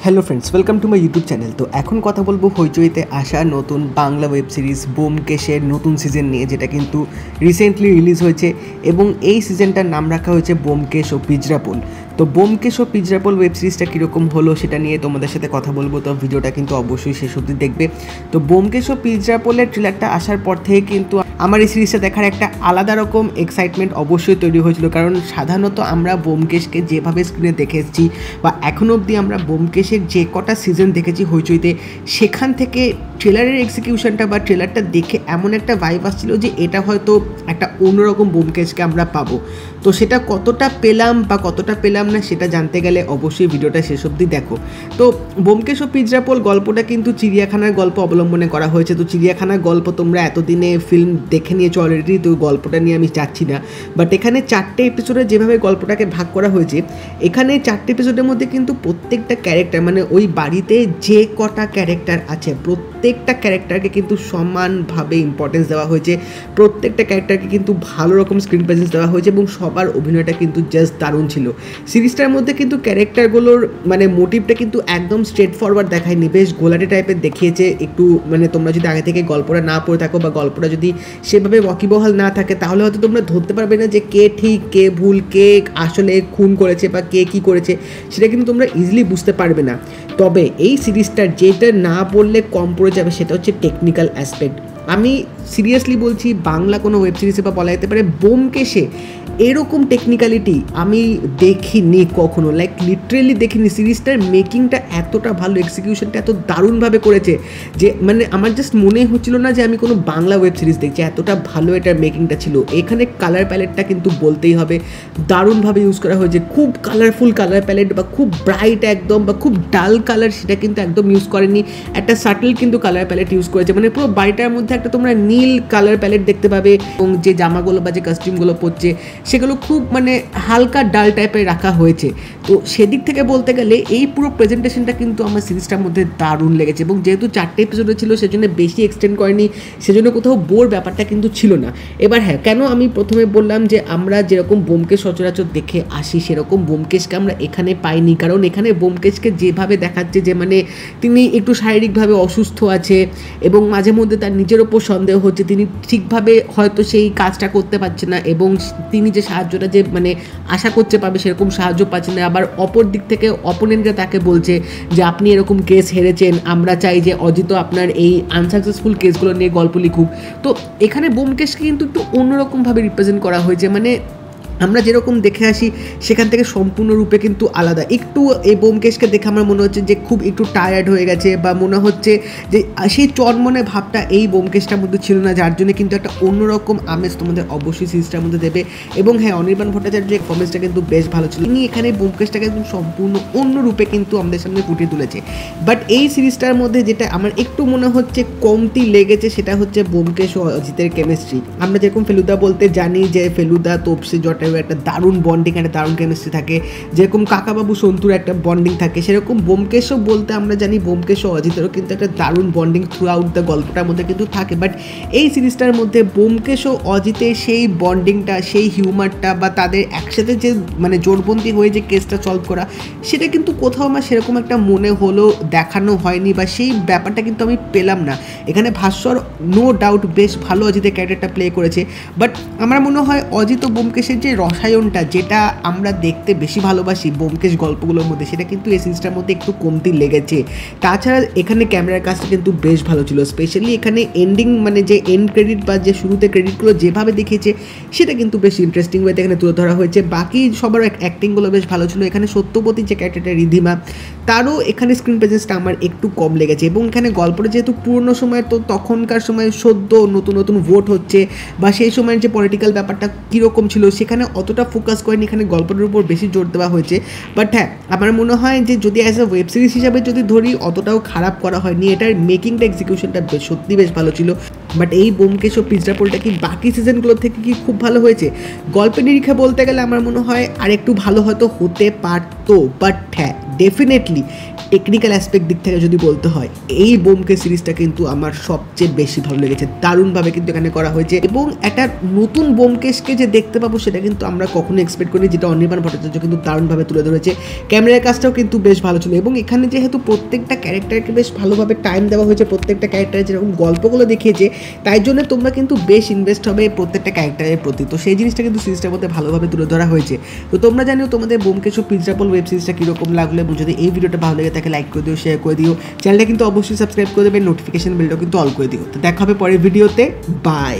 Hello friends, welcome to my YouTube channel. তো এখন কথা বলবো হইচইতে আসা নতুন বাংলা ওয়েব সিরিজ ব্যোমকেশের নতুন সিজন নিয়ে, যেটা কিন্তু রিসেন্টলি রিলিজ হয়েছে এবং এই সিজনটার নাম রাখা হয়েছে ব্যোমকেশ ও পিঁজরাপোল। তো ব্যোমকেশ ও পিঁজরাপোল ওয়েব সিরিজটা কীরকম হলো সেটা নিয়ে তোমাদের সাথে কথা বলবো, তো ভিডিওটা কিন্তু অবশ্যই শেষ অবধি দেখবে। তো ব্যোমকেশ ও পিঁজরাপোলের ট্রেলারটা আসার পর থেকে কিন্তু আমার এই সিরিজটা দেখার একটা আলাদা রকম এক্সাইটমেন্ট অবশ্যই তৈরি হয়েছিল, কারণ সাধারণত আমরা ব্যোমকেশকে যেভাবে স্ক্রিনে দেখে এসেছি বা এখনও অবধি আমরা ব্যোমকেশের যে কটা সিজন দেখেছি হইচইতে, সেখান থেকে ট্রেলারের এক্সিকিউশনটা বা ট্রেলারটা দেখে এমন একটা ভাইব আসছিল যে এটা হয়তো একটা অন্যরকম ব্যোমকেশকে আমরা পাবো। তো সেটা কতটা পেলাম বা কতটা পেলাম না সেটা জানতে গেলে অবশ্যই ভিডিওটা শেষ অবধি দেখো। তো ব্যোমকেশ ও পিঁজরাপোল গল্পটা কিন্তু চিড়িয়াখানার গল্প অবলম্বনে করা হয়েছে। তো চিড়িয়াখানার গল্প তোমরা এতদিনে ফিল্ম দেখে নিয়েছো অলরেডি, তো গল্পটা নিয়ে আমি যাচ্ছি না। বাট এখানে 4টে এপিসোডে যেভাবে গল্পটাকে ভাগ করা হয়েছে, এখানে 4টে এপিসোডের মধ্যে কিন্তু প্রত্যেকটা ক্যারেক্টার, মানে ওই বাড়িতে যে কটা ক্যারেক্টার আছে প্রত্যেকটা ক্যারেক্টারকে কিন্তু সমানভাবে ইম্পর্টেন্স দেওয়া হয়েছে। প্রত্যেকটা ক্যারেক্টারকে কিন্তু ভালো রকম স্ক্রিন প্রেজেন্স দেওয়া হয়েছে এবং সবার অভিনয়টা কিন্তু জাস্ট দারুণ ছিল। সিরিজটার মধ্যে কিন্তু ক্যারেক্টারগুলোর মানে মোটিভটা কিন্তু একদম স্ট্রেট ফরওয়ার্ড দেখায়নি, বেশ গোলাটে টাইপের দেখিয়েছে। একটু মানে তোমরা যদি আগে থেকে গল্পটা না পড়ে থাকো বা গল্পটা যদি সেভাবে ওয়াকিবহাল না থাকে, তাহলে হয়তো তোমরা ধরতে পারবে না যে কে ঠিক কে ভুল, কে আসলে খুন করেছে বা কে কী করেছে, সেটা কিন্তু তোমরা ইজিলি বুঝতে পারবে না। তবে এই সিরিজটার যেটা না বললে কম পড়ে যাবে সেটা হচ্ছে টেকনিক্যাল অ্যাসপেক্ট। আমি সিরিয়াসলি বলছি, বাংলা কোনো ওয়েব সিরিজে বা বলা যেতে পারে ব্যোমকেশে এরকম টেকনিক্যালিটি আমি দেখিনি কখনো, লাইক লিটারেলি দেখিনি। সিরিজটার মেকিংটা এতটা ভালো, এক্সিকিউশনটা এত দারুণভাবে করেছে যে মানে আমার জাস্ট মনে হচ্ছিল না যে আমি কোনো বাংলা ওয়েব সিরিজ দেখছি, এতটা ভালো এটার মেকিংটা ছিল। এখানে কালার প্যালেটটা কিন্তু বলতেই হবে দারুণভাবে ইউজ করা হয়েছে। খুব কালারফুল কালার প্যালেট বা খুব ব্রাইট একদম বা খুব ডাল কালার সেটা কিন্তু একদম ইউজ করেনি, একটা সাটল কিন্তু কালার প্যালেট ইউজ করেছে। মানে পুরো বাড়িটার মধ্যে একটা তোমরা নীল কালার প্যালেট দেখতে পাবে এবং যে জামাগুলো বা যে কস্টিউমগুলো পরছে সেগুলো খুব মানে হালকা ডাল টাইপের রাখা হয়েছে। তো সেদিক থেকে বলতে গেলে এই পুরো প্রেজেন্টেশনটা কিন্তু আমার সিরিজটার মধ্যে দারুণ লেগেছে এবং যেহেতু 4টে এপিসোডে ছিল সেজন্য বেশি এক্সটেন্ড করেনি, সেজন্য কোথাও বোর ব্যাপারটা কিন্তু ছিল না। এবার হ্যাঁ, কেন আমি প্রথমে বললাম যে আমরা যেরকম ব্যোমকেশ সচরাচর দেখে আসি সেরকম ব্যোমকেশকে আমরা এখানে পাইনি, কারণ এখানে ব্যোমকেশকে যেভাবে দেখাচ্ছে যে মানে তিনি একটু শারীরিকভাবে অসুস্থ আছে এবং মাঝে মধ্যে তার নিজের ওপর সন্দেহ হচ্ছে, তিনি ঠিকভাবে হয়তো সেই কাজটা করতে পারছে না এবং তিনি যে সাহায্যটা যে মানে আশা করতে পারবে সেরকম সাহায্য পাচ্ছে না। আবার অপর দিক থেকে অপোনেন্টরা তাকে বলছে যে আপনি এরকম কেস হেরেছেন, আমরা চাই যে অজিত আপনার এই আনসাকসেসফুল কেসগুলো নিয়ে গল্প লিখুক। তো এখানে ব্যোমকেশকে কিন্তু একটু অন্যরকমভাবে রিপ্রেজেন্ট করা হয়েছে, মানে আমরা যেরকম দেখে আসি সেখান থেকে সম্পূর্ণরূপে কিন্তু আলাদা। একটু এই ব্যোমকেশকে দেখে আমার মনে হচ্ছে যে খুব একটু টায়ার্ড হয়ে গেছে বা মনে হচ্ছে যে সেই চনমনে ভাবটা এই ব্যোমকেশটার মধ্যে ছিল না, যার জন্য কিন্তু একটা অন্যরকম আমেজ তোমাদের অবশ্যই সিরিজটার মধ্যে দেবে। এবং হ্যাঁ, অনির্বাণ ভট্টাচার্যের পারফরমেন্সটা কিন্তু বেশ ভালো ছিল, তিনি এখানে ব্যোমকেশটাকে একদম সম্পূর্ণ অন্য রূপে কিন্তু আমাদের সামনে ফুটিয়ে তুলেছে। বাট এই সিরিজটার মধ্যে যেটা আমার একটু মনে হচ্ছে কমতি লেগেছে সেটা হচ্ছে ব্যোমকেশ ও অজিতের কেমিস্ট্রি। আমরা যেরকম ফেলুদা বলতে জানি যে ফেলুদা তোপসে জটা একটা দারুণ বন্ডিং, একটা দারুণ কেমিস্ট্রি থাকে, যেরকম কাকাবাবু সন্তুর একটা বন্ডিং থাকে, সেরকম ব্যোমকেশও বলতে আমরা জানি ব্যোমকেশ ও অজিতেরও কিন্তু একটা দারুণ বন্ডিং থ্রু আউট দ্য গল্পটার মধ্যে কিন্তু থাকে। বাট এই সিরিজটার মধ্যে ব্যোমকেশ ও অজিতের সেই বন্ডিংটা, সেই হিউমারটা বা তাদের একসাথে যে মানে জোরবন্দি হয়ে যে কেসটা সলভ করা, সেটা কিন্তু কোথাও আমার সেরকম একটা মনে হলো দেখানো হয়নি বা সেই ব্যাপারটা কিন্তু আমি পেলাম না। এখানে ভাস্বর নো ডাউট বেশ ভালো অজিতের ক্যারেক্টারটা প্লে করেছে, বাট আমার মনে হয় অজিত ও ব্যোমকেশের যে রসায়নটা যেটা আমরা দেখতে বেশি ভালোবাসি ব্যোমকেশ গল্পগুলোর মধ্যে, সেটা কিন্তু এই সিরিজটার মধ্যে একটু কমতি লেগেছে। তাছাড়া এখানে ক্যামেরার কাজটা কিন্তু বেশ ভালো ছিল, স্পেশালি এখানে এন্ডিং মানে যে এন্ড ক্রেডিট বা যে শুরুতে ক্রেডিটগুলো যেভাবে দেখিয়েছে সেটা কিন্তু বেশ ইন্টারেস্টিং ওয়েতে এখানে তুলে ধরা হয়েছে। বাকি সবার অ্যাক্টিংগুলো বেশ ভালো ছিল। এখানে সত্যবতী যে ক্যারেক্টারটা রিধিমা, তারও এখানে স্ক্রিন প্রেজেন্সটা আমার একটু কম লেগেছে এবং এখানে গল্পটা যেহেতু পুরনো সময়ের, তো তখনকার সময় সদ্য নতুন নতুন ভোট হচ্ছে বা সেই সময়ের যে পলিটিক্যাল ব্যাপারটা কীরকম ছিল সেখানে অতটা ফোকাস করেনি, এখানে গল্পটার উপর বেশি জোর দেওয়া হয়েছে। বাট হ্যাঁ, আমার মনে হয় যে যদি অ্যাজ আ ওয়েব সিরিজ হিসাবে যদি ধরি অতটাও খারাপ করা হয়নি, এটার মেকিংটা এক্সিকিউশনটা সত্যি বেশ ভালো ছিল। বাট এই ব্যোমকেশ ও পিঁজরাপোলটা কি বাকি সিজনগুলো থেকে কি খুব ভালো হয়েছে? গল্পের নিরিখে বলতে গেলে আমার মনে হয় আর একটু ভালো হয়তো হতে পারতো। বাট হ্যাঁ, ডেফিনেটলি টেকনিক্যাল অ্যাসপেক্ট দিক থেকে যদি বলতে হয় এই ব্যোমকেশ সিরিজটা কিন্তু আমার সবচেয়ে বেশি ভালো লেগেছে। দারুণভাবে কিন্তু এখানে করা হয়েছে এবং একটা নতুন ব্যোমকেশকে যে দেখতে পাবো সেটা কিন্তু আমরা কখনো এক্সপেক্ট করিনি, যেটা অনির্বাণ ভট্টাচার্য কিন্তু দারুণভাবে তুলে ধরেছে। ক্যামেরার কাজটাও কিন্তু বেশ ভালো ছিল এবং এখানে যেহেতু প্রত্যেকটা ক্যারেক্টারকে বেশ ভালোভাবে টাইম দেওয়া হয়েছে, প্রত্যেকটা ক্যারেক্টারের যেরকম গল্পগুলো দেখিয়েছে তাই জন্য তোমরা কিন্তু বেশ ইনভেস্ট হবে প্রত্যেকটা ক্যারেক্টারের প্রতি। তো সেই জিনিসটা কিন্তু সিরিজটার মধ্যে ভালোভাবে তুলে ধরা হয়েছে। তো তোমরা জানিও তোমাদের ব্যোমকেশ ও পিঞ্জাপল ওয়েব সিরিজটা কীরকম লাগলো, এবং যদি এই ভিডিওটা ভালো লাগে তাকে লাইক করে দিও, শেয়ার করে দিও, চ্যানেলটা কিন্তু অবশ্যই সাবস্ক্রাইব করে দেবে, নোটিফিকেশন বেলটাও কিন্তু অল করে দিও। তো দেখা হবে পরের ভিডিওতে, বাই।